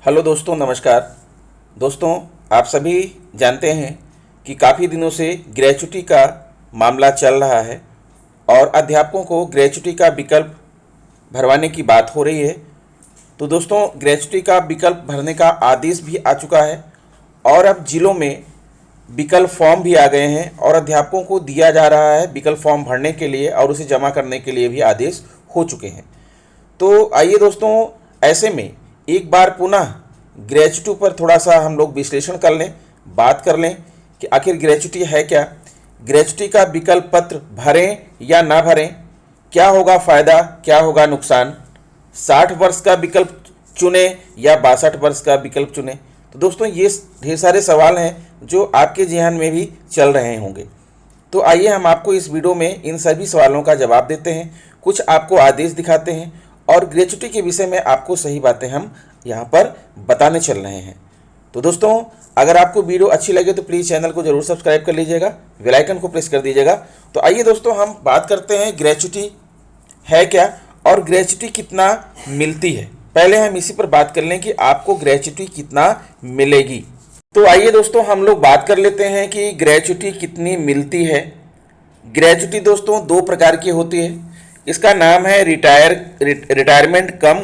Hello दोस्तों, नमस्कार। दोस्तों, आप सभी जानते हैं कि काफ़ी दिनों से ग्रेच्युटी का मामला चल रहा है और अध्यापकों को ग्रेच्युटी का विकल्प भरवाने की बात हो रही है। तो दोस्तों, ग्रेच्युटी का विकल्प भरने का आदेश भी आ चुका है और अब जिलों में विकल्प फॉर्म भी आ गए हैं और अध्यापकों को दिया जा रहा है विकल्प फॉर्म भरने के लिए और उसे जमा करने के लिए भी आदेश हो चुके हैं। तो आइए दोस्तों, ऐसे में एक बार पुनः ग्रेच्युटी पर थोड़ा सा हम लोग विश्लेषण कर लें, बात कर लें कि आखिर ग्रेच्युटी है क्या, ग्रेच्युटी का विकल्प पत्र भरें या ना भरें, क्या होगा फ़ायदा, क्या होगा नुकसान, 60 वर्ष का विकल्प चुने या 62 वर्ष का विकल्प चुने। तो दोस्तों, ये ढेर सारे सवाल हैं जो आपके ज़हन में भी चल रहे होंगे। तो आइए हम आपको इस वीडियो में इन सभी सवालों का जवाब देते हैं, कुछ आपको आदेश दिखाते हैं और ग्रेच्युटी के विषय में आपको सही बातें हम यहाँ पर बताने चल रहे हैं। तो दोस्तों, अगर आपको वीडियो अच्छी लगे तो प्लीज़ चैनल को जरूर सब्सक्राइब कर लीजिएगा, बेल आइकन को प्रेस कर दीजिएगा। तो आइए दोस्तों, हम बात करते हैं ग्रेच्युटी है क्या और ग्रेच्युटी कितना मिलती है। पहले हम इसी पर बात कर लें कि आपको ग्रेच्युटी कितना मिलेगी। तो आइए दोस्तों, हम लोग बात कर लेते हैं कि ग्रेच्युटी कितनी मिलती है। ग्रेच्युटी दोस्तों दो प्रकार की होती है। इसका नाम है रिटायरमेंट कम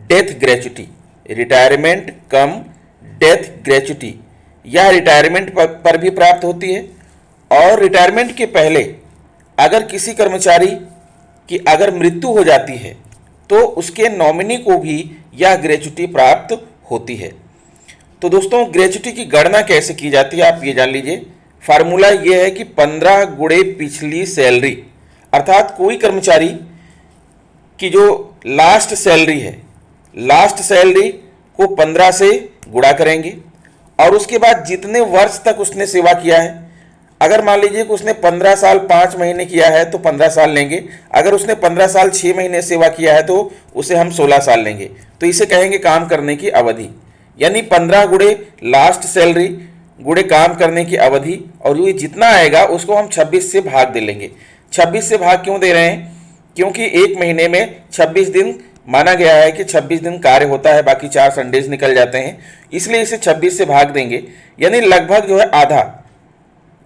डेथ ग्रेच्युटी। रिटायरमेंट कम डेथ ग्रेच्युटी यह रिटायरमेंट पर भी प्राप्त होती है और रिटायरमेंट के पहले अगर किसी कर्मचारी की अगर मृत्यु हो जाती है तो उसके नॉमिनी को भी यह ग्रेच्युटी प्राप्त होती है। तो दोस्तों, ग्रेच्युटी की गणना कैसे की जाती है आप ये जान लीजिए। फार्मूला ये है कि 15 गुणे पिछली सैलरी, अर्थात कोई कर्मचारी की जो लास्ट सैलरी है, लास्ट सैलरी को 15 से गुणा करेंगे और उसके बाद जितने वर्ष तक उसने सेवा किया है, अगर मान लीजिए कि उसने 15 साल 5 महीने किया है तो 15 साल लेंगे। अगर उसने 15 साल 6 महीने सेवा किया है तो उसे हम 16 साल लेंगे। तो इसे कहेंगे काम करने की अवधि, यानी 15 गुणे लास्ट सैलरी गुणे काम करने की अवधि, और ये जितना आएगा उसको हम 26 से भाग दे लेंगे। 26 से भाग क्यों दे रहे हैं? क्योंकि एक महीने में 26 दिन माना गया है कि 26 दिन कार्य होता है, बाकी 4 संडेज निकल जाते हैं, इसलिए इसे 26 से भाग देंगे। यानी लगभग जो है आधा,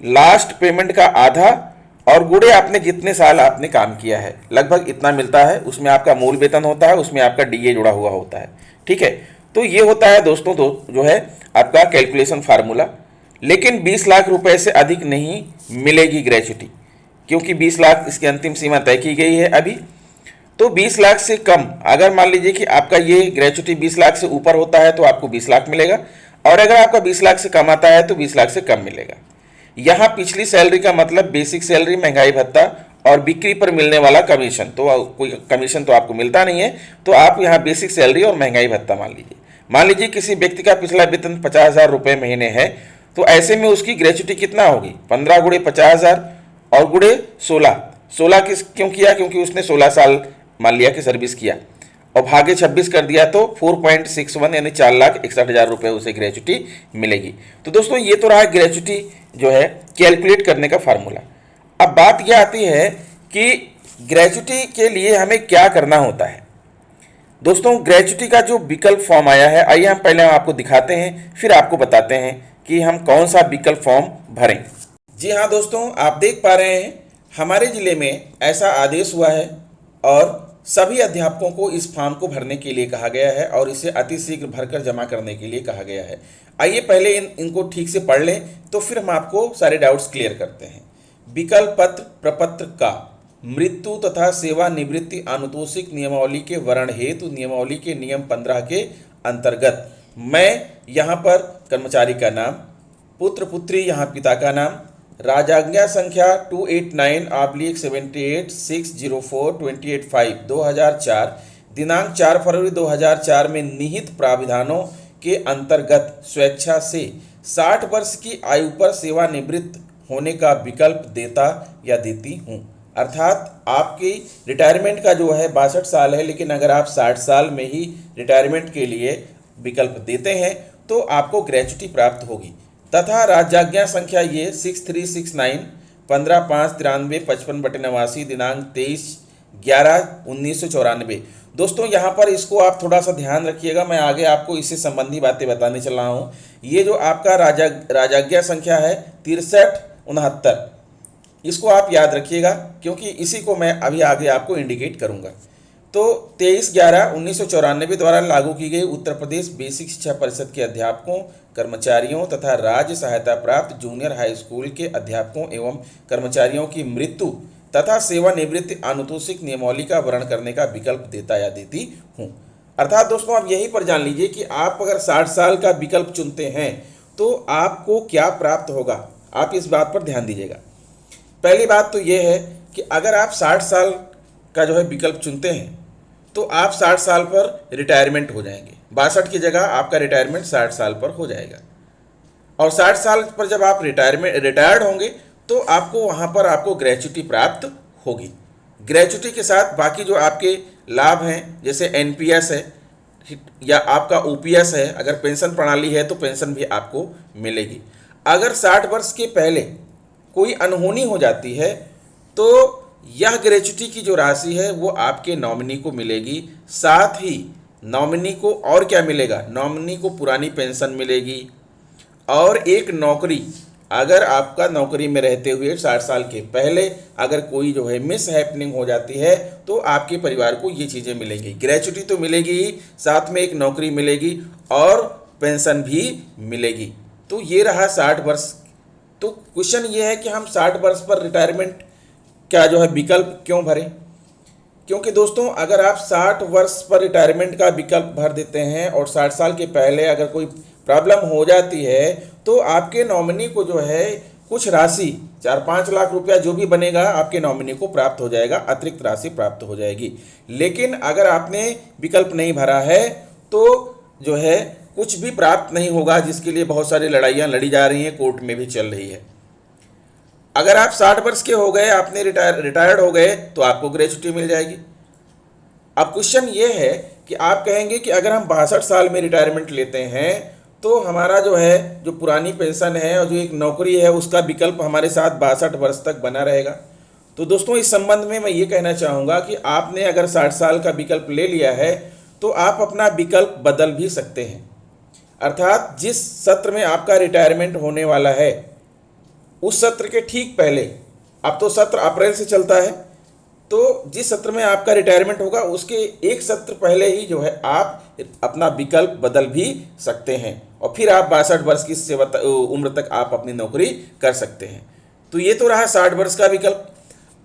लास्ट पेमेंट का आधा और गुणे आपने जितने साल आपने काम किया है, लगभग इतना मिलता है। उसमें आपका मूल वेतन होता है, उसमें आपका डीए जुड़ा हुआ होता है। ठीक है, तो ये होता है दोस्तों जो है आपका कैलकुलेशन फार्मूला। लेकिन 20 लाख रुपए से अधिक नहीं मिलेगी ग्रेच्युटी, क्योंकि 20 लाख इसकी अंतिम सीमा तय की गई है अभी। तो 20 लाख से कम, अगर मान लीजिए कि आपका ये ग्रेच्युटी 20 लाख से ऊपर होता है तो आपको 20 लाख मिलेगा, और अगर आपका 20 लाख से कम आता है तो 20 लाख से कम मिलेगा। यहाँ पिछली सैलरी का मतलब बेसिक सैलरी, महंगाई भत्ता और बिक्री पर मिलने वाला कमीशन। तो कोई कमीशन तो आपको मिलता नहीं है, तो आप यहाँ बेसिक सैलरी और महंगाई भत्ता मान लीजिए। मान लीजिए किसी व्यक्ति का पिछला वेतन 50,000 रुपये महीने है, तो ऐसे में उसकी ग्रेच्युटी कितना होगी? 15 गुणे 50,000 और गुणे 16 क्यों किया? क्योंकि उसने 16 साल मान लिया कि सर्विस किया और भागे 26 कर दिया, तो 4.61 यानी 4,61,000 रुपये उसे ग्रेच्युटी मिलेगी। तो दोस्तों, ये तो रहा ग्रेच्युटी जो है कैलकुलेट करने का फार्मूला। अब बात यह आती है कि ग्रेच्युटी के लिए हमें क्या करना होता है। दोस्तों, ग्रेच्युटी का जो विकल्प फॉर्म आया है, आइए हम पहले आपको दिखाते हैं, फिर आपको बताते हैं कि हम कौन सा विकल्प फॉर्म भरें। जी हाँ दोस्तों, आप देख पा रहे हैं हमारे ज़िले में ऐसा आदेश हुआ है और सभी अध्यापकों को इस फॉर्म को भरने के लिए कहा गया है और इसे अतिशीघ्र भरकर जमा करने के लिए कहा गया है। आइए पहले इनको ठीक से पढ़ लें, तो फिर हम आपको सारे डाउट्स क्लियर करते हैं। विकल्प पत्र प्रपत्र का मृत्यु तथा सेवानिवृत्ति अनुतोषिक नियमावली के वर्ण हेतु नियमावली के नियम 15 के अंतर्गत मैं यहाँ पर कर्मचारी का नाम, पुत्र पुत्री यहाँ पिता का नाम, राजाज्ञा संख्या 289/78/604/28/5 2004, दिनांक 4 फरवरी 2004 में निहित प्राविधानों के अंतर्गत स्वेच्छा से 60 वर्ष की आयु पर सेवानिवृत्त होने का विकल्प देता या देती हूँ। अर्थात आपकी रिटायरमेंट का जो है 62 साल है, लेकिन अगर आप 60 साल में ही रिटायरमेंट के लिए विकल्प देते हैं तो आपको ग्रेच्युटी प्राप्त होगी। तथा राज्याज्ञा संख्या ये 6369 15/5/93 55/89 दिनांक 11/1994। दोस्तों यहाँ पर इसको आप थोड़ा सा ध्यान रखिएगा, मैं आगे आपको इससे संबंधी बातें बताने चल रहा हूँ। ये जो आपका राजाज्ञा संख्या है 6369, इसको आप याद रखिएगा क्योंकि इसी को मैं अभी आगे आपको इंडिकेट करूँगा। तो 23/11/1994 द्वारा लागू की गई उत्तर प्रदेश बेसिक शिक्षा परिषद के अध्यापकों, कर्मचारियों तथा राज्य सहायता प्राप्त जूनियर हाई स्कूल के अध्यापकों एवं कर्मचारियों की मृत्यु तथा सेवानिवृत्ति अनुतोषिक नियमावली का वर्णन करने का विकल्प देता या देती हूँ। अर्थात दोस्तों आप यहीं पर जान लीजिए कि आप अगर 60 साल का विकल्प चुनते हैं तो आपको क्या प्राप्त होगा, आप इस बात पर ध्यान दीजिएगा। पहली बात तो ये है कि अगर आप 60 साल का जो है विकल्प चुनते हैं तो आप 60 साल पर रिटायरमेंट हो जाएंगे। 62 की जगह आपका रिटायरमेंट 60 साल पर हो जाएगा। और 60 साल पर जब आप रिटायर्ड होंगे तो आपको वहाँ पर आपको ग्रेच्युटी प्राप्त होगी। ग्रेच्युटी के साथ बाकी जो आपके लाभ हैं, जैसे एनपीएस है या आपका ओपीएस है, अगर पेंशन प्रणाली है तो पेंशन भी आपको मिलेगी। अगर 60 वर्ष के पहले कोई अनहोनी हो जाती है तो यह ग्रेच्युटी की जो राशि है वो आपके नॉमिनी को मिलेगी। साथ ही नॉमिनी को और क्या मिलेगा, नॉमिनी को पुरानी पेंशन मिलेगी। और एक नौकरी, अगर आपका नौकरी में रहते हुए 60 साल के पहले अगर कोई जो है मिस हैपनिंग हो जाती है तो आपके परिवार को ये चीज़ें मिलेंगी। ग्रेच्युटी तो मिलेगी ही, साथ में एक नौकरी मिलेगी और पेंशन भी मिलेगी। तो ये रहा 60 वर्ष। तो क्वेश्चन ये है कि हम 60 वर्ष पर रिटायरमेंट क्या जो है विकल्प क्यों भरें? क्योंकि दोस्तों अगर आप 60 वर्ष पर रिटायरमेंट का विकल्प भर देते हैं और 60 साल के पहले अगर कोई प्रॉब्लम हो जाती है तो आपके नॉमिनी को जो है कुछ राशि 4-5 लाख रुपया जो भी बनेगा आपके नॉमिनी को प्राप्त हो जाएगा, अतिरिक्त राशि प्राप्त हो जाएगी। लेकिन अगर आपने विकल्प नहीं भरा है तो जो है कुछ भी प्राप्त नहीं होगा, जिसके लिए बहुत सारी लड़ाइयाँ लड़ी जा रही हैं, कोर्ट में भी चल रही है। अगर आप 60 वर्ष के हो गए, आपने रिटायर्ड हो गए तो आपको ग्रेच्युटी मिल जाएगी। अब क्वेश्चन ये है कि आप कहेंगे कि अगर हम 62 साल में रिटायरमेंट लेते हैं तो हमारा जो है जो पुरानी पेंशन है और जो एक नौकरी है उसका विकल्प हमारे साथ 62 वर्ष तक बना रहेगा। तो दोस्तों इस संबंध में मैं ये कहना चाहूँगा कि आपने अगर 60 साल का विकल्प ले लिया है तो आप अपना विकल्प बदल भी सकते हैं। अर्थात जिस सत्र में आपका रिटायरमेंट होने वाला है उस सत्र के ठीक पहले, अब तो सत्र अप्रैल से चलता है, तो जिस सत्र में आपका रिटायरमेंट होगा उसके एक सत्र पहले ही जो है आप अपना विकल्प बदल भी सकते हैं और फिर आप 62 वर्ष की सेवा उम्र तक आप अपनी नौकरी कर सकते हैं। तो ये तो रहा 60 वर्ष का विकल्प।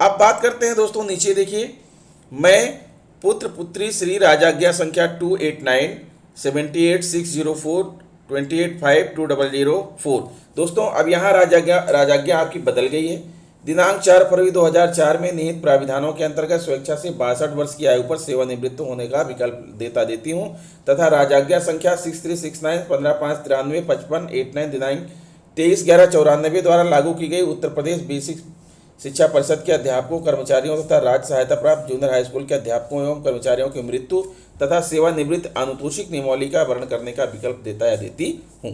अब बात करते हैं दोस्तों, नीचे देखिए, मैं पुत्र पुत्री श्री राजाज्ञा संख्या 289 78,604 28,5,2,004। दोस्तों अब यहाँ राजाज्ञा आपकी बदल गई है। दिनांक 4 फरवरी 2004 में निहित प्राविधानों के अंतर्गत स्वेच्छा से 62 वर्ष की आयु पर सेवानिवृत्त होने का विकल्प देता देती हूँ तथा राजाज्ञा संख्या 6369 15/5 93 55 89 दिनांक 23/11/94 द्वारा लागू की गई उत्तर प्रदेश बेसिक शिक्षा परिषद के अध्यापकों, कर्मचारियों तथा राज्य सहायता प्राप्त जूनियर हाई स्कूल के अध्यापकों एवं कर्मचारियों की मृत्यु तथा सेवानिवृत्त अनुतोषिक नियमावली का वर्णन करने का विकल्प देता या देती हूँ।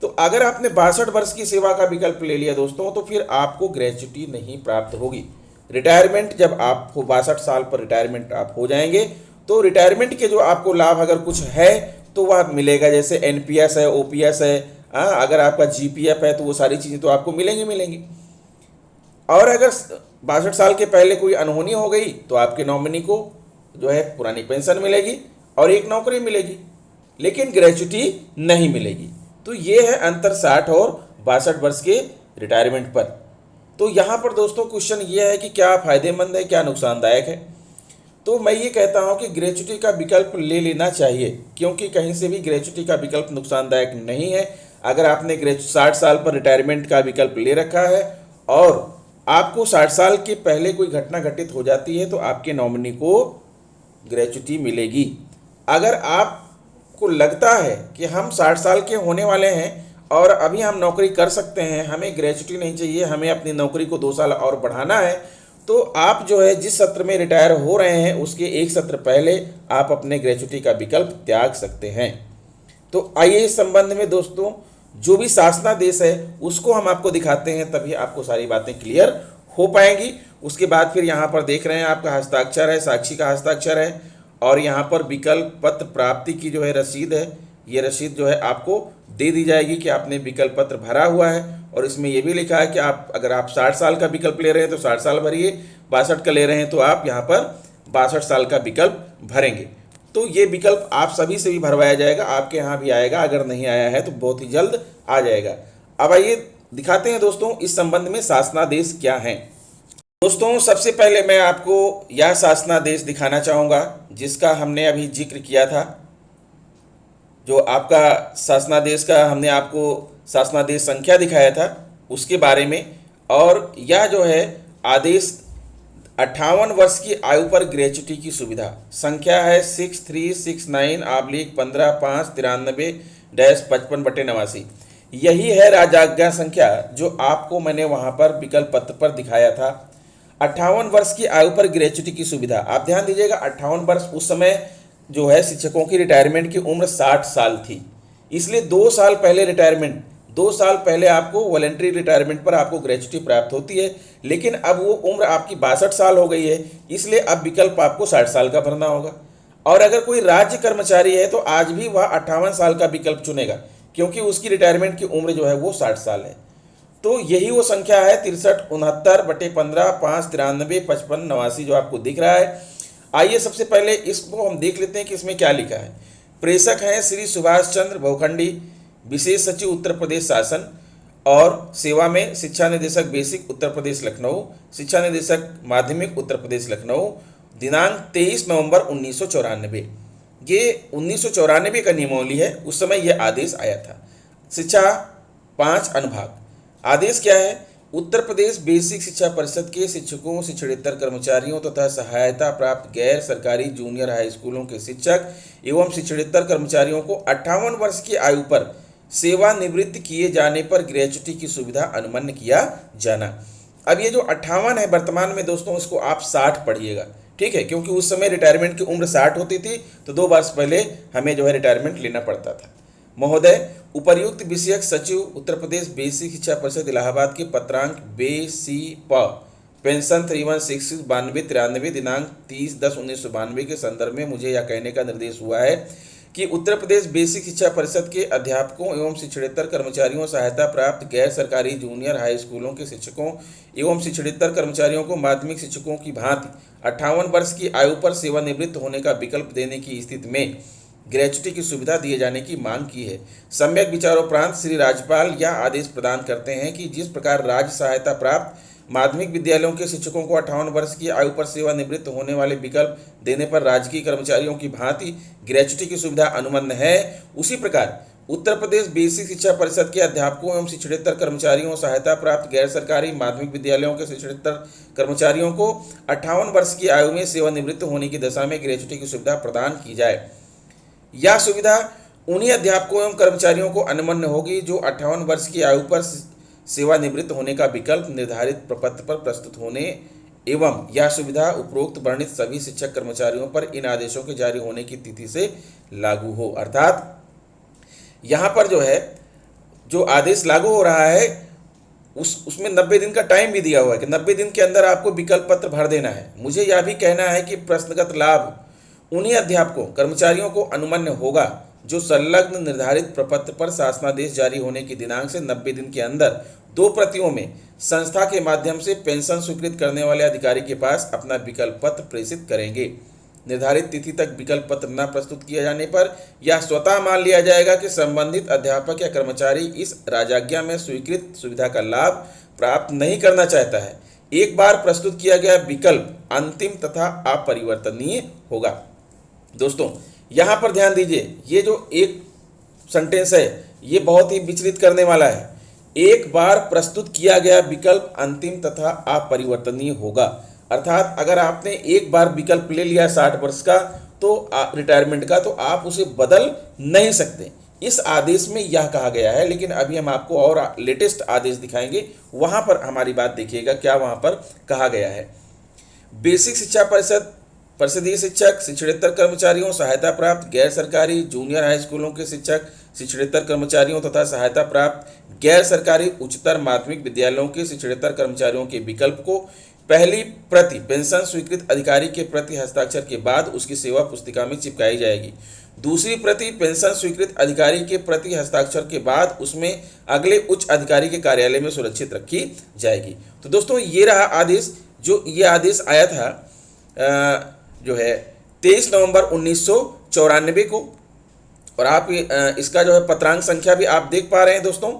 तो अगर आपने 62 वर्ष की सेवा का विकल्प ले लिया दोस्तों तो फिर आपको ग्रेच्युटी नहीं प्राप्त होगी। रिटायरमेंट जब आपको 62 साल पर रिटायरमेंट आप हो जाएंगे तो रिटायरमेंट के जो आपको लाभ अगर कुछ है तो वह मिलेगा, जैसे एनपीएस है, ओपीएस है, अगर आपका जीपीएफ है तो वो सारी चीज़ें तो आपको मिलेंगी। और अगर 62 साल के पहले कोई अनहोनी हो गई तो आपके नॉमिनी को जो है पुरानी पेंशन मिलेगी और एक नौकरी मिलेगी, लेकिन ग्रेच्युटी नहीं मिलेगी। तो ये है अंतर 60 और 62 वर्ष के रिटायरमेंट पर। तो यहाँ पर दोस्तों क्वेश्चन ये है कि क्या फ़ायदेमंद है, क्या नुकसानदायक है। तो मैं ये कहता हूँ कि ग्रेच्युटी का विकल्प ले लेना चाहिए, क्योंकि कहीं से भी ग्रेच्युटी का विकल्प नुकसानदायक नहीं है। अगर आपने 60 साल पर रिटायरमेंट का विकल्प ले रखा है और आपको 60 साल के पहले कोई घटना घटित हो जाती है तो आपके नॉमिनी को ग्रेच्युटी मिलेगी। अगर आपको लगता है कि हम 60 साल के होने वाले हैं और अभी हम नौकरी कर सकते हैं, हमें ग्रेच्युटी नहीं चाहिए, हमें अपनी नौकरी को 2 साल और बढ़ाना है, तो आप जो है जिस सत्र में रिटायर हो रहे हैं उसके एक सत्र पहले आप अपने ग्रेच्युटी का विकल्प त्याग सकते हैं। तो आइए इस संबंध में दोस्तों जो भी शासनादेश है उसको हम आपको दिखाते हैं, तभी आपको सारी बातें क्लियर हो पाएंगी। उसके बाद फिर यहाँ पर देख रहे हैं आपका हस्ताक्षर है, साक्षी का हस्ताक्षर है, और यहाँ पर विकल्प पत्र प्राप्ति की जो है रसीद है, ये रसीद जो है आपको दे दी जाएगी कि आपने विकल्प पत्र भरा हुआ है। और इसमें ये भी लिखा है कि अगर आप 60 साल का विकल्प ले रहे हैं तो 60 साल भरिए, 62 का ले रहे हैं तो आप यहाँ पर 62 साल का विकल्प भरेंगे। तो ये विकल्प आप सभी से भी भरवाया जाएगा, आपके यहाँ भी आएगा, अगर नहीं आया है तो बहुत ही जल्द आ जाएगा। अब आइए दिखाते हैं दोस्तों इस संबंध में शासनादेश क्या हैं। दोस्तों सबसे पहले मैं आपको यह शासनादेश दिखाना चाहूँगा जिसका हमने अभी जिक्र किया था, जो आपका शासनादेश का हमने आपको शासनादेश संख्या दिखाया था उसके बारे में। और यह जो है आदेश 58 वर्ष की आयु पर ग्रेच्युटी की सुविधा, संख्या है 6369/15/593-55/89। यही है राजाज्ञा संख्या जो आपको मैंने वहाँ पर विकल्प पत्र पर दिखाया था। 58 वर्ष की आयु पर ग्रेच्युटी की सुविधा, आप ध्यान दीजिएगा 58 वर्ष उस समय जो है शिक्षकों की रिटायरमेंट की उम्र 60 साल थी, इसलिए 2 साल पहले रिटायरमेंट, 2 साल पहले आपको वॉलेंट्री रिटायरमेंट पर आपको ग्रेच्युटी प्राप्त होती है। लेकिन अब वो उम्र आपकी 62 साल हो गई है, इसलिए अब विकल्प आपको 60 साल का भरना होगा। और अगर कोई राज्य कर्मचारी है तो आज भी वह 58 साल का विकल्प चुनेगा, क्योंकि उसकी रिटायरमेंट की उम्र जो है वो 60 साल है। तो यही वो संख्या है 6369/15/593-5589 जो आपको दिख रहा है। आइए सबसे पहले इसको हम देख लेते हैं कि इसमें क्या लिखा है। प्रेषक हैं श्री सुभाष चंद्र भवखंडी, विशेष सचिव उत्तर प्रदेश शासन, और सेवा में शिक्षा निदेशक बेसिक उत्तर प्रदेश लखनऊ, शिक्षा निदेशक माध्यमिक उत्तर प्रदेश लखनऊ, दिनांक 23 नवंबर 1994। ये 1994 का नियमावली है, उस समय यह आदेश आया था। शिक्षा 5 अनुभाग। आदेश क्या है? उत्तर प्रदेश बेसिक शिक्षा परिषद के शिक्षकों, शिक्षणेतर कर्मचारियों तथा सहायता प्राप्त गैर सरकारी जूनियर हाई स्कूलों के शिक्षक एवं शिक्षणेतर कर्मचारियों को 58 वर्ष की आयु पर सेवानिवृत्त किए जाने पर ग्रेच्युटी की सुविधा अनुमन्य किया जाना। अब ये जो 58 है वर्तमान में दोस्तों, इसको आप 60 पढ़िएगा, ठीक है, क्योंकि उस समय रिटायरमेंट की उम्र 60 होती थी, तो 2 वर्ष पहले हमें जो है रिटायरमेंट लेना पड़ता था। महोदय, उपर्युक्त विषयक सचिव उत्तर प्रदेश बेसिक शिक्षा परिषद इलाहाबाद के पत्रांक बे-सी-प पेंशन 3166-92-93 दिनांक 30/10/1992 के संदर्भ में मुझे यह कहने का निर्देश हुआ है कि उत्तर प्रदेश बेसिक शिक्षा परिषद के अध्यापकों एवं शिक्षणेतर कर्मचारियों, सहायता प्राप्त गैर सरकारी जूनियर हाई स्कूलों के शिक्षकों एवं शिक्षणेतर कर्मचारियों को माध्यमिक शिक्षकों की भांति 58 वर्ष की आयु पर सेवानिवृत्त होने का विकल्प देने की स्थिति में ग्रेच्युटी की सुविधा दिए जाने की मांग की है। सम्यक विचारोपरांत श्री राज्यपाल यह आदेश प्रदान करते हैं कि जिस प्रकार राज्य सहायता प्राप्त माध्यमिक विद्यालयों के शिक्षकों को 58 वर्ष की आयु पर सेवानिवृत्त होने वाले विकल्प देने पर राजकीय कर्मचारियों की भांति ग्रेच्युटी की सुविधा अनुमन्य है, उसी प्रकार उत्तर प्रदेश बेसिक शिक्षा परिषद के अध्यापकों एवं शिक्षणेतर कर्मचारियों, सहायता प्राप्त गैर सरकारी माध्यमिक विद्यालयों के शिक्षणेतर कर्मचारियों को 58 वर्ष की आयु में सेवानिवृत्त होने की दशा में ग्रेच्युटी की सुविधा प्रदान की जाए। यह सुविधा उन्हीं अध्यापकों एवं कर्मचारियों को अनुमन्य होगी जो 58 वर्ष की आयु पर सेवानिवृत्त होने का विकल्प निर्धारित प्रपत्र पर प्रस्तुत होने एवं यह सुविधा उपरोक्त वर्णित सभी शिक्षक कर्मचारियों पर इन आदेशों के जारी होने की तिथि से लागू हो। अर्थात यहाँ पर जो है जो आदेश लागू हो रहा है उसमें 90 दिन का टाइम भी दिया हुआ है कि 90 दिन के अंदर आपको विकल्प पत्र भर देना है। मुझे यह भी कहना है कि प्रश्नगत लाभ उन्हीं अध्यापकों कर्मचारियों को अनुमन्य होगा जो संलग्न निर्धारित प्रपत्र पर शासनादेश जारी होने की दिनांक से 90 दिन के अंदर 2 प्रतियों में संस्था के माध्यम से पेंशन स्वीकृत करने वाले अधिकारी के पास अपना विकल्प पत्र प्रेषित करेंगे। निर्धारित तिथि तक विकल्प पत्र न प्रस्तुत किए जाने पर यह स्वतः मान लिया जाएगा कि संबंधित अध्यापक या कर्मचारी इस राजाज्ञा में स्वीकृत सुविधा का लाभ प्राप्त नहीं करना चाहता है। एक बार प्रस्तुत किया गया विकल्प अंतिम तथा अपरिवर्तनीय होगा। दोस्तों यहाँ पर ध्यान दीजिए, ये जो एक सेंटेंस है ये बहुत ही विचलित करने वाला है। एक बार प्रस्तुत किया गया विकल्प अंतिम तथा अपरिवर्तनीय होगा, अर्थात अगर आपने एक बार विकल्प ले लिया 60 वर्ष का तो रिटायरमेंट का, तो आप उसे बदल नहीं सकते। इस आदेश में यह कहा गया है, लेकिन अभी हम आपको और लेटेस्ट आदेश दिखाएंगे, वहाँ पर हमारी बात देखिएगा क्या वहाँ पर कहा गया है। बेसिक शिक्षा परिषद परिषदीय शिक्षक, शिक्षणेतर कर्मचारियों, सहायता प्राप्त गैर सरकारी जूनियर हाई स्कूलों के शिक्षक, शिक्षणेतर कर्मचारियों तथा सहायता प्राप्त गैर सरकारी उच्चतर माध्यमिक विद्यालयों के शिक्षणेतर कर्मचारियों के विकल्प को पहली प्रति पेंशन स्वीकृत अधिकारी के प्रति हस्ताक्षर के बाद उसकी सेवा पुस्तिका में चिपकाई जाएगी। दूसरी प्रति पेंशन स्वीकृत अधिकारी के प्रति हस्ताक्षर के बाद उसमें अगले उच्च अधिकारी के कार्यालय में सुरक्षित रखी जाएगी। तो दोस्तों ये रहा आदेश, जो ये आदेश आया था जो है 23 नवंबर 1994 को। और आप इसका जो है पत्रांक संख्या भी आप देख पा रहे हैं दोस्तों।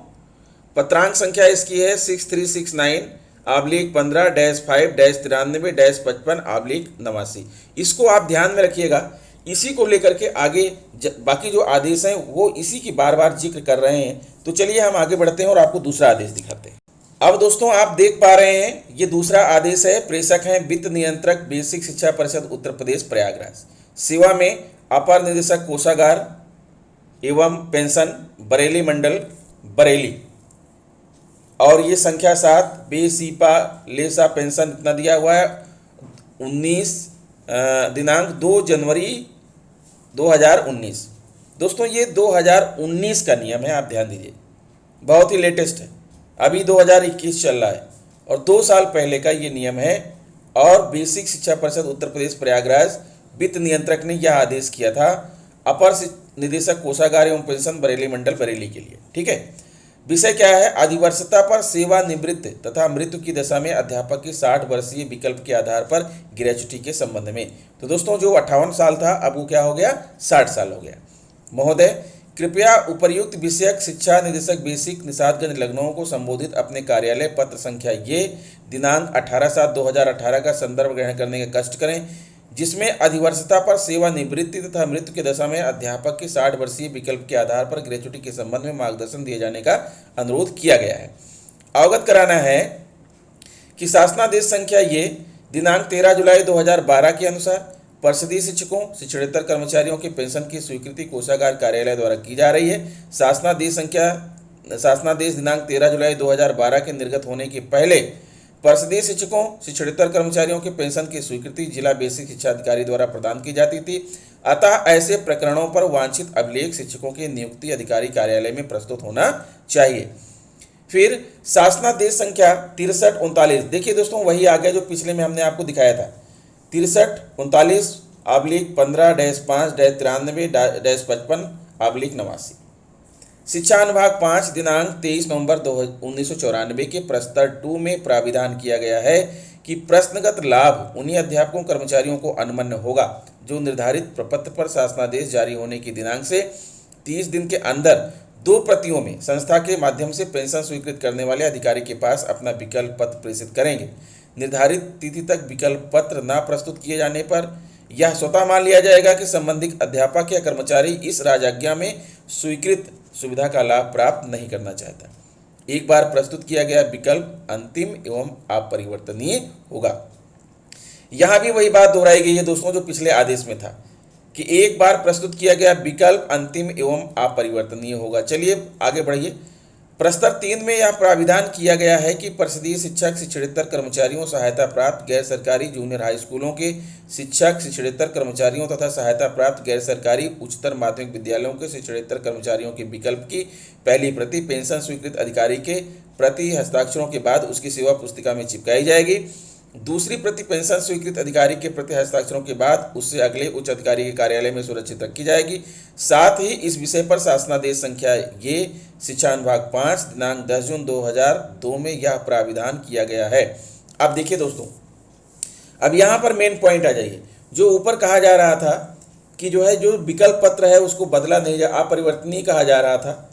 पत्रांक संख्या इसकी है 6369/5-5-93-55। इसको आप ध्यान में रखिएगा। इसी को लेकर के आगे बाकी जो आदेश हैं वो इसी की बार बार जिक्र कर रहे हैं। तो चलिए हम आगे बढ़ते हैं और आपको दूसरा आदेश दिखाते हैं। अब दोस्तों आप देख पा रहे हैं ये दूसरा आदेश है। प्रेषक हैं वित्त नियंत्रक बेसिक शिक्षा परिषद उत्तर प्रदेश प्रयागराज। सेवा में अपर निदेशक कोषागार एवं पेंशन बरेली मंडल बरेली। और ये संख्या 7 बेसीपा लेसा पेंशन इतना दिया हुआ है। 19 दिनांक 2 जनवरी 2019। दोस्तों ये 2019 का नियम है, आप ध्यान दीजिए, बहुत ही लेटेस्ट है। अभी 2021 चल रहा है और 2 साल पहले का ये नियम है। और बेसिक शिक्षा परिषद उत्तर प्रदेश प्रयागराज वित्त नियंत्रक ने यह आदेश किया था अपर निदेशक कोषागार एवं पेंशन बरेली मंडल बरेली के लिए। ठीक है, विषय क्या है? अधिवर्षता पर सेवानिवृत्त तथा मृत्यु की दशा में अध्यापक की 60 वर्षीय विकल्प के आधार पर ग्रेच्युटी के संबंध में। तो दोस्तों जो 58 साल था अब वो क्या हो गया? 60 साल हो गया। महोदय कृपया उपर्युक्त विषयक शिक्षा निदेशक बेसिक निषादगंज लखनऊ को संबोधित अपने कार्यालय पत्र संख्या ये दिनांक 18/7/2018 का संदर्भ ग्रहण करने का कष्ट करें, जिसमें अधिवर्षता पर सेवानिवृत्ति तथा मृत्यु की दशा में अध्यापक के 60 वर्षीय विकल्प के आधार पर ग्रेच्युटी के संबंध में मार्गदर्शन दिए जाने का अनुरोध किया गया है। अवगत कराना है कि शासनादेश संख्या ये दिनांक 13 जुलाई 2012 के अनुसार परिषदीय शिक्षकों शिक्षणेतर कर्मचारियों के पेंशन की स्वीकृति कोषागार कार्यालय द्वारा की जा रही है। शासनादेश दिनांक 13 जुलाई 2012 के निर्गत होने के पहले परिषदीय शिक्षकों शिक्षणेतर कर्मचारियों के पेंशन की स्वीकृति जिला बेसिक शिक्षा अधिकारी द्वारा प्रदान की जाती थी। अतः ऐसे प्रकरणों पर वांछित अभिलेख शिक्षकों के नियुक्ति अधिकारी कार्यालय में प्रस्तुत होना चाहिए। फिर शासनादेश संख्या 6339, देखिए दोस्तों वही आ गया जो पिछले में हमने आपको दिखाया था। 6339/15-93-93-55/89। शिक्षा अनुभाग 5 दिनांक 23 नवंबर 1994 के प्रस्तर 2 में प्राविधान किया गया है कि प्रश्नगत लाभ उन्हीं अध्यापकों कर्मचारियों को अनुमन्य होगा जो निर्धारित प्रपत्र पर शासनादेश जारी होने की दिनांक से 30 दिन के अंदर 2 प्रतियों में संस्था के माध्यम से पेंशन स्वीकृत करने वाले अधिकारी के पास अपना विकल्प पत्र प्रेषित करेंगे। निर्धारित तिथि तक विकल्प पत्र न प्रस्तुत किए जाने पर यह स्वतः मान लिया जाएगा कि संबंधित अध्यापक या कर्मचारी इस राजआज्ञा में स्वीकृत सुविधा का लाभ प्राप्त नहीं करना चाहता। एक बार प्रस्तुत किया गया विकल्प अंतिम एवं अपरिवर्तनीय होगा। यहाँ भी वही बात दोहराई गई है दोस्तों जो पिछले आदेश में था कि एक बार प्रस्तुत किया गया विकल्प अंतिम एवं अपरिवर्तनीय होगा। चलिए आगे बढ़िए। प्रस्तर 3 में यह प्राविधान किया गया है कि परिषदीय शिक्षक शिक्षणेतर कर्मचारियों सहायता प्राप्त गैर सरकारी जूनियर हाई स्कूलों के शिक्षक शिक्षणेतर कर्मचारियों तथा सहायता प्राप्त गैर सरकारी उच्चतर माध्यमिक विद्यालयों के शिक्षणेतर कर्मचारियों के विकल्प की पहली प्रति पेंशन स्वीकृत अधिकारी के प्रति हस्ताक्षरों के बाद उसकी सेवा पुस्तिका में चिपकाई जाएगी। दूसरी प्रति पेंशन स्वीकृत अधिकारी के प्रति हस्ताक्षरों के बाद उससे अगले उच्च अधिकारी के कार्यालय में सुरक्षित रखी जाएगी। साथ ही इस विषय पर शासनादेश संख्या ये शिक्षा अनुभाग 5 दिनांक 10 जून 2002 में यह प्राविधान किया गया है। अब देखिए दोस्तों, अब यहाँ पर मेन पॉइंट आ जाइए। जो ऊपर कहा जा रहा था कि जो है जो विकल्प पत्र है उसको बदला नहीं जा अपरिवर्तनीय कहा जा रहा था,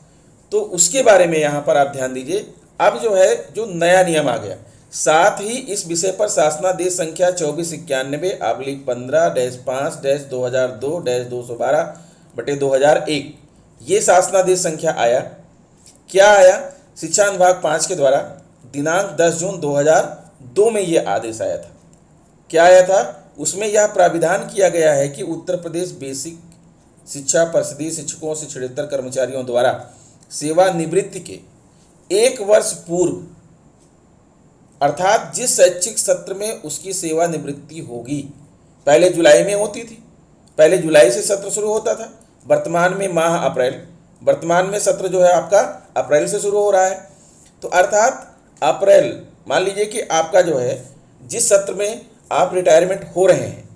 तो उसके बारे में यहाँ पर आप ध्यान दीजिए। अब जो है जो नया नियम आ गया, साथ ही इस विषय पर शासनादेश संख्या 2491/15-5-2002-212/2001 ये शासनादेश संख्या आया। क्या आया? शिक्षा अनुभाग 5 के द्वारा दिनांक 10 जून 2002 में ये आदेश आया था। क्या आया था? उसमें यह प्राविधान किया गया है कि उत्तर प्रदेश बेसिक शिक्षा परिषदीय शिक्षकों शिक्षणेतर कर्मचारियों द्वारा सेवानिवृत्ति के 1 वर्ष पूर्व अर्थात जिस शैक्षिक सत्र में उसकी सेवानिवृत्ति होगी, पहले जुलाई में होती थी, पहले जुलाई से सत्र शुरू होता था, वर्तमान में माह अप्रैल, वर्तमान में सत्र जो है आपका अप्रैल से शुरू हो रहा है। तो अर्थात अप्रैल मान लीजिए कि आपका जो है जिस सत्र में आप रिटायरमेंट हो रहे हैं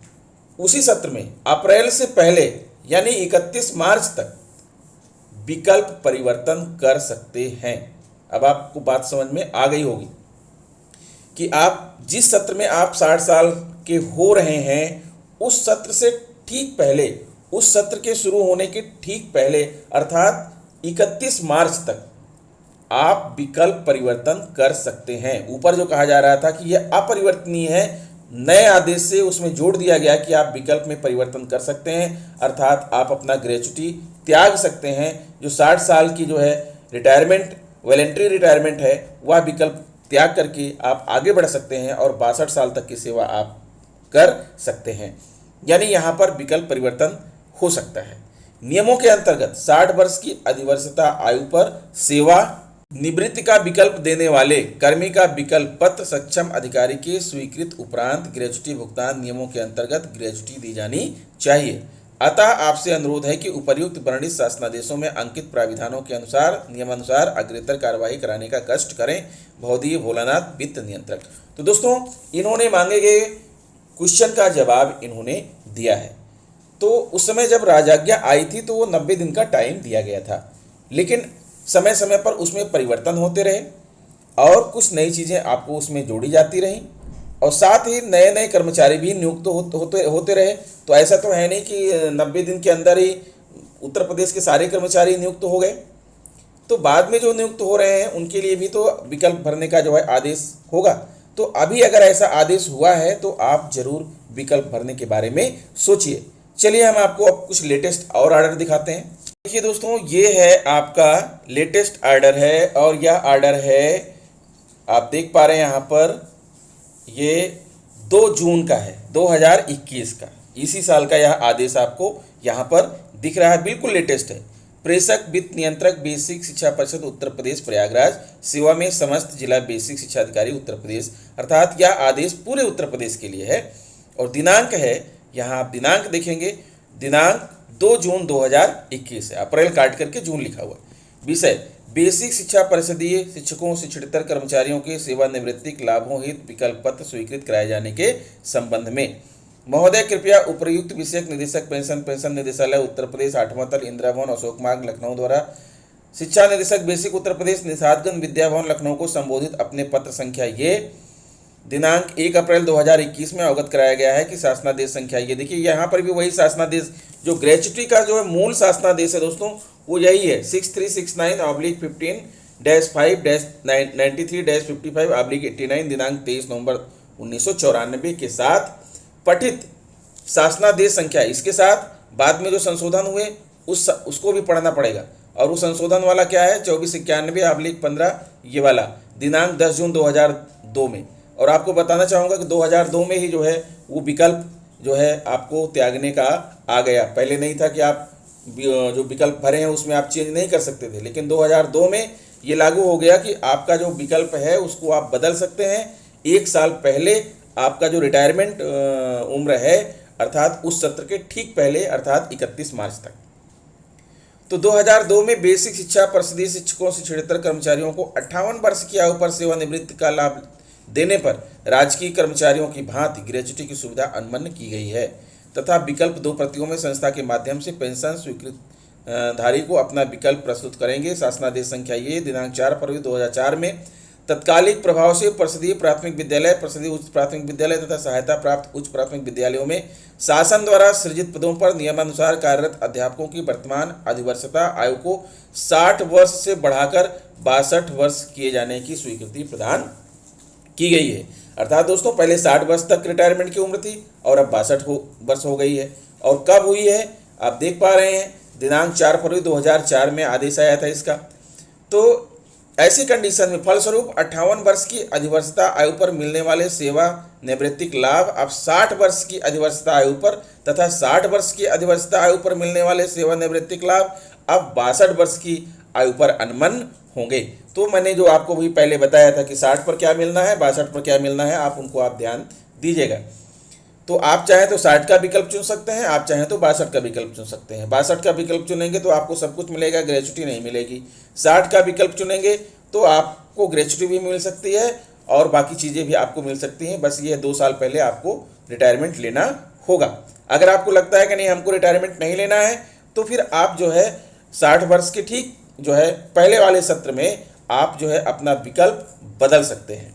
उसी सत्र में अप्रैल से पहले यानी 31 मार्च तक विकल्प परिवर्तन कर सकते हैं। अब आपको बात समझ में आ गई होगी कि आप जिस सत्र में आप 60 साल के हो रहे हैं उस सत्र से ठीक पहले, उस सत्र के शुरू होने के ठीक पहले अर्थात 31 मार्च तक आप विकल्प परिवर्तन कर सकते हैं। ऊपर जो कहा जा रहा था कि यह अपरिवर्तनीय है, नए आदेश से उसमें जोड़ दिया गया कि आप विकल्प में परिवर्तन कर सकते हैं, अर्थात आप अपना ग्रेच्युटी त्याग सकते हैं। जो 60 साल की जो है रिटायरमेंट, वॉलंटरी रिटायरमेंट है, वह विकल्प त्याग करके आप आगे बढ़ सकते हैं और 62 साल तक की सेवा आप कर सकते हैं। यानी यहाँ पर विकल्प परिवर्तन हो सकता है। नियमों के अंतर्गत 60 वर्ष की अधिवर्षता आयु पर सेवा निवृत्ति का विकल्प देने वाले कर्मी का विकल्प पत्र सक्षम अधिकारी के स्वीकृत उपरांत ग्रेच्युटी भुगतान नियमों के अंतर्गत ग्रेच्युटी दी जानी चाहिए। अतः आपसे अनुरोध है कि उपर्युक्त वर्णित शासनादेशों में अंकित प्राविधानों के अनुसार नियमानुसार अग्रेतर कार्यवाही कराने का कष्ट करें। भवदीय भोलानाथ, वित्त नियंत्रक। तो दोस्तों, इन्होंने मांगे गए क्वेश्चन का जवाब इन्होंने दिया है। तो उस समय जब राजाज्ञा आई थी तो वो 90 दिन का टाइम दिया गया था, लेकिन समय समय पर उसमें परिवर्तन होते रहे और कुछ नई चीज़ें आपको उसमें जोड़ी जाती रहीं और साथ ही नए नए कर्मचारी भी नियुक्त होते रहे। तो ऐसा तो है नहीं कि 90 दिन के अंदर ही उत्तर प्रदेश के सारे कर्मचारी नियुक्त हो गए। तो बाद में जो नियुक्त हो रहे हैं उनके लिए भी तो विकल्प भरने का जो है आदेश होगा। तो अभी अगर ऐसा आदेश हुआ है तो आप जरूर विकल्प भरने के बारे में सोचिए। चलिए हम आपको अब कुछ लेटेस्ट और ऑर्डर दिखाते हैं। देखिए दोस्तों, ये है आपका लेटेस्ट ऑर्डर है और यह ऑर्डर है, आप देख पा रहे हैं यहाँ पर, ये 2 जून का है, 2021 का, इसी साल का यह आदेश आपको यहाँ पर दिख रहा है, बिल्कुल लेटेस्ट है। प्रेषक वित्त नियंत्रक बेसिक शिक्षा परिषद उत्तर प्रदेश प्रयागराज, सेवा में समस्त जिला बेसिक शिक्षा अधिकारी उत्तर प्रदेश, अर्थात यह आदेश पूरे उत्तर प्रदेश के लिए है। और दिनांक है, यहाँ आप दिनांक देखेंगे, दिनांक 2 जून 2021 है, अप्रैल काट करके जून लिखा हुआ। विषय बेसिक शिक्षा परिषदीय शिक्षकों शिक्षणेतर कर्मचारियों के सेवानिवृत्ति लाभों हित विकल्प पत्र स्वीकृत कराए जाने के संबंध में। महोदय कृपया उपयुक्त विषयक निदेशक पेंशन निदेशालय उत्तर प्रदेश 8वां तल इंदिरा भवन अशोक मार्ग लखनऊ द्वारा शिक्षा निदेशक बेसिक उत्तर प्रदेश निषादगंज विद्या भवन लखनऊ को संबोधित अपने पत्र संख्या ये दिनांक 1 अप्रैल 2021 में अवगत कराया गया है कि शासनादेश संख्या ये, देखिए यहाँ पर भी वही शासनादेश, जो ग्रेच्युटी का जो है मूल शासनादेश है दोस्तों वो यही है 6369/15-5-93-55/89 दिनांक 23 नवंबर 1994 के साथ पठित शासनादेश संख्या। इसके साथ बाद में जो संशोधन हुए उसको भी पढ़ना पड़ेगा और वो संशोधन वाला क्या है 2491/15 ये वाला दिनांक 10 जून 2002 में। और आपको बताना चाहूँगा कि 2002 में ही जो है वो विकल्प जो है आपको त्यागने का आ गया। पहले नहीं था कि आप जो विकल्प भरे हैं उसमें आप चेंज नहीं कर सकते थे, लेकिन 2002 में ये लागू हो गया कि आपका जो विकल्प है उसको आप बदल सकते हैं 1 साल पहले आपका जो रिटायरमेंट उम्र है, अर्थात उस सत्र के ठीक पहले, अर्थात 31 मार्च तक। तो 2002 में बेसिक शिक्षा परिषदीय शिक्षकों शिक्षणेतर कर्मचारियों को 58 वर्ष की आयु पर सेवानिवृत्ति का लाभ देने पर राजकीय कर्मचारियों की भांति ग्रेच्युटी की सुविधा अनुमन्य की गई है तथा विकल्प 2 प्रतियों में संस्था के माध्यम से पेंशन स्वीकृत धारी को अपना विकल्प प्रस्तुत करेंगे। शासनादेश संख्या ये दिनांक 4 फरवरी 2004 में तत्कालिक प्रभाव से परिषदीय प्राथमिक विद्यालय, परिषदीय उच्च प्राथमिक विद्यालय तथा सहायता प्राप्त उच्च प्राथमिक विद्यालयों में शासन द्वारा सृजित पदों पर नियमानुसार कार्यरत अध्यापकों की वर्तमान अधिवर्षता आयु को 60 वर्ष से बढ़ाकर 62 वर्ष किए जाने की स्वीकृति प्रदान की गई है। अर्थात दोस्तों पहले 60 वर्ष तक रिटायरमेंट की उम्र थी और अब 62 वर्ष हो गई है। और कब हुई है आप देख पा रहे हैं, दिनांक 4 फरवरी 2004 में आदेश आया था इसका। तो ऐसी कंडीशन में फलस्वरूप 58 वर्ष की अधिवर्षता आयु पर मिलने वाले सेवा निवृत्ति लाभ अब 60 वर्ष की अधिवर्षता आयु पर तथा 60 वर्ष की अधिवर्षता आयु पर मिलने वाले सेवा निवृत्ति लाभ अब 62 वर्ष की आयु पर अनुमन्य होंगे। तो मैंने जो आपको भी पहले बताया था कि 60 पर क्या मिलना है, 62 पर क्या मिलना है, आप उनको आप ध्यान दीजिएगा। तो आप चाहें तो 60 का विकल्प चुन सकते हैं, आप चाहें तो 62 का विकल्प चुन सकते हैं। 62 का विकल्प चुनेंगे तो आपको सब कुछ मिलेगा, ग्रेच्युटी नहीं मिलेगी। 60 का विकल्प चुनेंगे तो आपको ग्रेच्युटी भी मिल सकती है और बाकी चीज़ें भी आपको मिल सकती हैं। बस ये 2 साल पहले आपको रिटायरमेंट लेना होगा। अगर आपको लगता है कि नहीं हमको रिटायरमेंट नहीं लेना है, तो फिर आप जो है 60 वर्ष के ठीक जो है पहले वाले सत्र में आप जो है अपना विकल्प बदल सकते हैं।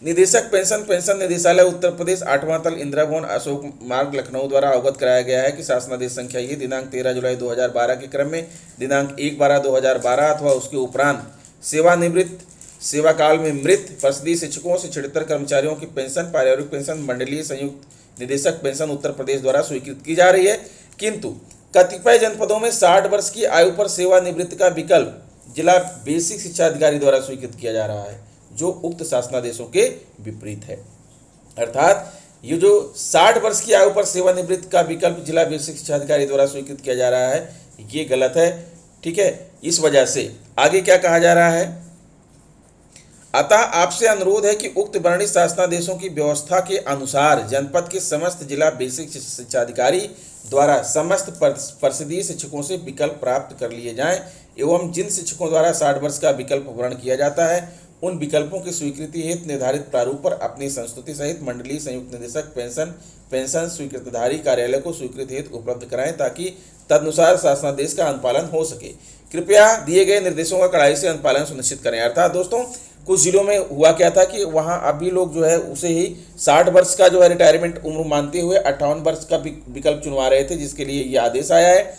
निदेशक पेंशन निदेशालय उत्तर प्रदेश 8वां तल इंदिरा भवन अशोक मार्ग लखनऊ द्वारा अवगत कराया गया है कि शासनादेश संख्या ये दिनांक 13 जुलाई 2012 के क्रम में दिनांक 1/12/2012 अथवा उसके उपरांत सेवानिवृत्त सेवा काल में मृत परिषदीय शिक्षकों से 76 कर्मचारियों की पेंशन पारिवारिक पेंशन मंडलीय संयुक्त निदेशक पेंशन उत्तर प्रदेश द्वारा स्वीकृत की जा रही है। किंतु कतिपय जनपदों में 60 वर्ष की आयु पर सेवानिवृत्ति का विकल्प जिला बेसिक शिक्षा अधिकारी द्वारा स्वीकृत किया जा रहा है, जो उक्त शासनादेशों के विपरीत है। अर्थात ये जो 60 वर्ष की आयु पर सेवानिवृत्ति का विकल्प जिला बेसिक शिक्षा अधिकारी द्वारा स्वीकृत किया जा रहा है, ये गलत है। ठीक है, इस वजह से आगे क्या कहा जा रहा है, अतः आपसे अनुरोध है कि उक्त वर्णित शासनादेशों की व्यवस्था के अनुसार जनपद के समस्त जिला बेसिक शिक्षा अधिकारी द्वारा समस्त परिषदीय शिक्षकों से विकल्प प्राप्त कर लिए जाएं एवं जिन शिक्षकों द्वारा 60 वर्ष का विकल्प वर्ण किया जाता है उन विकल्पों की स्वीकृति हेतु निर्धारित प्रारूप पर अपनी संस्तुति सहित मंडलीय संयुक्त निदेशक पेंशन स्वीकृतधारी कार्यालय को स्वीकृति हेतु उपलब्ध कराएं ताकि तदनुसार शासनादेश का अनुपालन हो सके। कृपया दिए गए निर्देशों का कड़ाई से अनुपालन सुनिश्चित करें। अर्थात दोस्तों कुछ जिलों में हुआ क्या था कि वहाँ अभी लोग जो है उसे ही 60 वर्ष का जो है रिटायरमेंट उम्र मानते हुए 58 वर्ष का विकल्प चुनवा रहे थे, जिसके लिए ये आदेश आया है।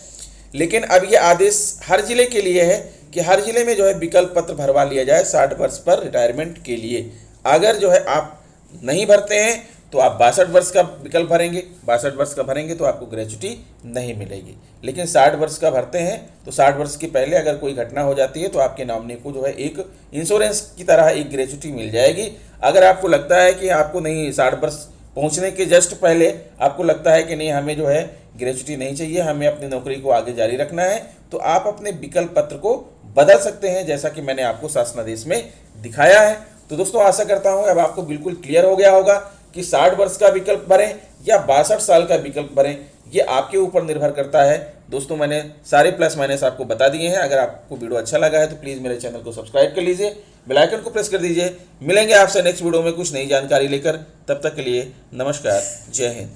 लेकिन अब ये आदेश हर जिले के लिए है कि हर जिले में जो है विकल्प पत्र भरवा लिया जाए 60 वर्ष पर रिटायरमेंट के लिए। अगर जो है आप नहीं भरते हैं तो आप 62 वर्ष का विकल्प भरेंगे, 62 वर्ष का भरेंगे तो आपको ग्रेच्युटी नहीं मिलेगी। लेकिन 60 वर्ष का भरते हैं तो 60 वर्ष के पहले अगर कोई घटना हो जाती है तो आपके नॉमिनी को जो है एक इंश्योरेंस की तरह एक ग्रेच्युटी मिल जाएगी। अगर आपको लगता है कि आपको नहीं 60 वर्ष पहुंचने के जस्ट पहले आपको लगता है कि नहीं हमें जो है ग्रेच्युटी नहीं चाहिए, हमें अपनी नौकरी को आगे जारी रखना है, तो आप अपने विकल्प पत्र को बदल सकते हैं, जैसा कि मैंने आपको शासनादेश में दिखाया है। तो दोस्तों आशा करता हूँ अब आपको बिल्कुल क्लियर हो गया होगा कि 60 वर्ष का विकल्प भरें या 62 साल का विकल्प भरें, ये आपके ऊपर निर्भर करता है। दोस्तों मैंने सारे प्लस माइनस आपको बता दिए हैं। अगर आपको वीडियो अच्छा लगा है तो प्लीज़ मेरे चैनल को सब्सक्राइब कर लीजिए, बेल आइकन को प्रेस कर दीजिए। मिलेंगे आपसे नेक्स्ट वीडियो में कुछ नई जानकारी लेकर, तब तक के लिए नमस्कार, जय हिंद।